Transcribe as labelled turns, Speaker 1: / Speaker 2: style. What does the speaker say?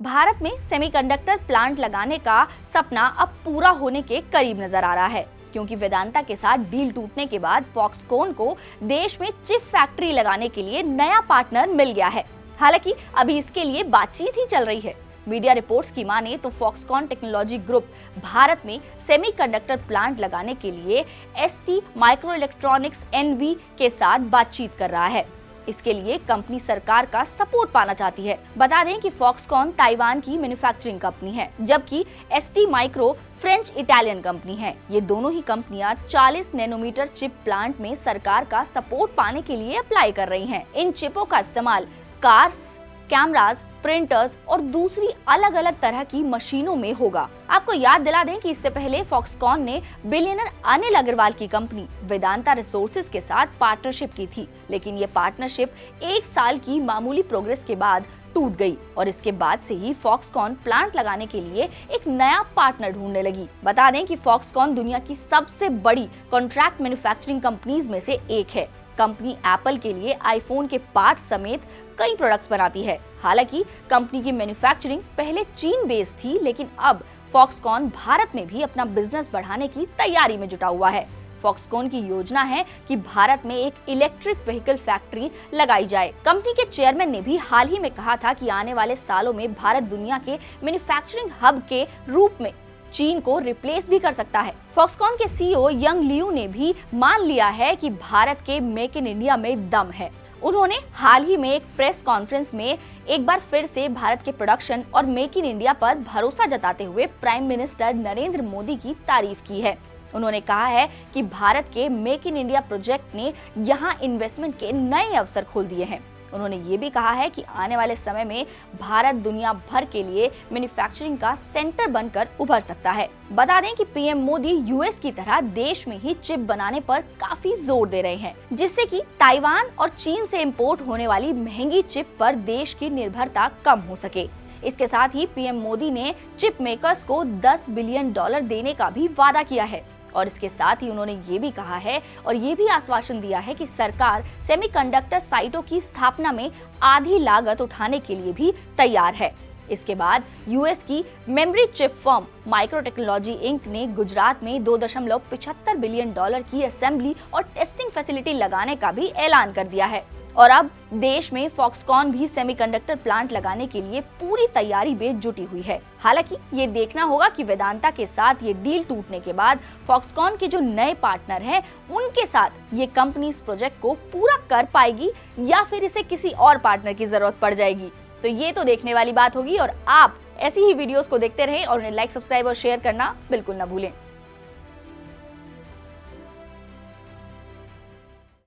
Speaker 1: भारत में semiconductor plant लगाने का सपना अब पूरा होने के करीब नजर आ रहा है, क्योंकि वेदांता के साथ डील टूटने के बाद फॉक्सकॉन को देश में चिप फैक्ट्री लगाने के लिए नया पार्टनर मिल गया है। हालांकि अभी इसके लिए बातचीत ही चल रही है। मीडिया रिपोर्ट्स की माने तो फॉक्सकॉन टेक्नोलॉजी ग्रुप भारत में सेमीकंडक्टर प्लांट लगाने के लिए ST माइक्रोइलेक्ट्रॉनिक्स NV के साथ बातचीत कर रहा है। इसके लिए कंपनी सरकार का सपोर्ट पाना चाहती है। बता दें कि फॉक्सकॉन ताइवान की मैन्युफैक्चरिंग कंपनी है, जबकि ST micro French Italian company है। ये दोनों ही कंपनियां 40 नैनोमीटर चिप प्लांट में सरकार का सपोर्ट पाने के लिए अप्लाई कर रही हैं। इन चिपों का इस्तेमाल कार्स, कैमरास, प्रिंटर्स और दूसरी अलग अलग तरह की मशीनों में होगा। आपको याद दिला दें कि इससे पहले फॉक्सकॉन ने बिलियनर अनिल अग्रवाल की कंपनी वेदांता रिसोर्सेज के साथ पार्टनरशिप की थी, लेकिन ये पार्टनरशिप 1 साल की मामूली प्रोग्रेस के बाद टूट गई और इसके बाद से ही फॉक्सकॉन प्लांट लगाने के लिए एक नया पार्टनर ढूंढने लगी। बता दें कि फॉक्सकॉन दुनिया की सबसे बड़ी कॉन्ट्रैक्ट मैन्युफैक्चरिंग कंपनीज में से एक है। कंपनी एप्पल के लिए आईफोन के पार्ट समेत कई प्रोडक्ट्स बनाती है। हालांकि कंपनी की मैन्युफैक्चरिंग पहले चीन बेस्ड थी, लेकिन अब फॉक्सकॉन भारत में भी अपना बिजनेस बढ़ाने की तैयारी में जुटा हुआ है। फॉक्सकॉन की योजना है कि भारत में एक इलेक्ट्रिक व्हीकल फैक्ट्री लगाई जाए। कंपनी के चेयरमैन ने भी हाल ही में कहा था कि आने वाले सालों में भारत दुनिया के मैन्युफैक्चरिंग हब के रूप में चीन को रिप्लेस भी कर सकता है। फॉक्सकॉन के CEO यंग लियू ने भी मान लिया है कि भारत के मेक इन इंडिया में दम है। उन्होंने हाल ही में एक प्रेस कॉन्फ्रेंस में एक बार फिर से भारत के प्रोडक्शन और मेक इन इंडिया पर भरोसा जताते हुए प्राइम मिनिस्टर नरेंद्र मोदी की तारीफ की है। उन्होंने कहा है कि भारत के मेक इन इंडिया प्रोजेक्ट ने यहां इन्वेस्टमेंट के नए अवसर खोल दिए हैं। उन्होंने ये भी कहा है कि आने वाले समय में भारत दुनिया भर के लिए मैन्युफैक्चरिंग का सेंटर बनकर उभर सकता है। बता दें कि PM मोदी US की तरह देश में ही चिप बनाने पर काफी जोर दे रहे हैं, जिससे कि ताइवान और चीन से इंपोर्ट होने वाली महंगी चिप पर देश की निर्भरता कम हो सके। इसके साथ ही PM मोदी ने चिप मेकर्स को $10 बिलियन देने का भी वादा किया है और इसके साथ ही उन्होंने ये भी कहा है और ये भी आश्वासन दिया है कि सरकार सेमीकंडक्टर साइटों की स्थापना में आधी लागत उठाने के लिए भी तैयार है। इसके बाद US की memory chip firm Micro Technology Inc ने गुजरात में $2.75 बिलियन की असेंबली और टेस्टिंग फैसिलिटी लगाने का भी ऐलान कर दिया है। और अब देश में फॉक्सकॉन भी सेमीकंडक्टर प्लांट लगाने के लिए पूरी तैयारी में जुटी हुई है। हालांकि ये देखना होगा कि वेदांता के साथ ये डील टूटने के बाद फॉक्सकॉन के जो नए पार्टनर हैं उनके साथ ये कंपनी इस प्रोजेक्ट को पूरा कर पाएगी या फिर इसे किसी और पार्टनर की जरूरत पड़ जाएगी। तो ये तो देखने वाली बात होगी और आप ऐसी ही वीडियोस को देखते रहें और उन्हें लाइक, सब्सक्राइब और शेयर करना बिल्कुल ना भूलें।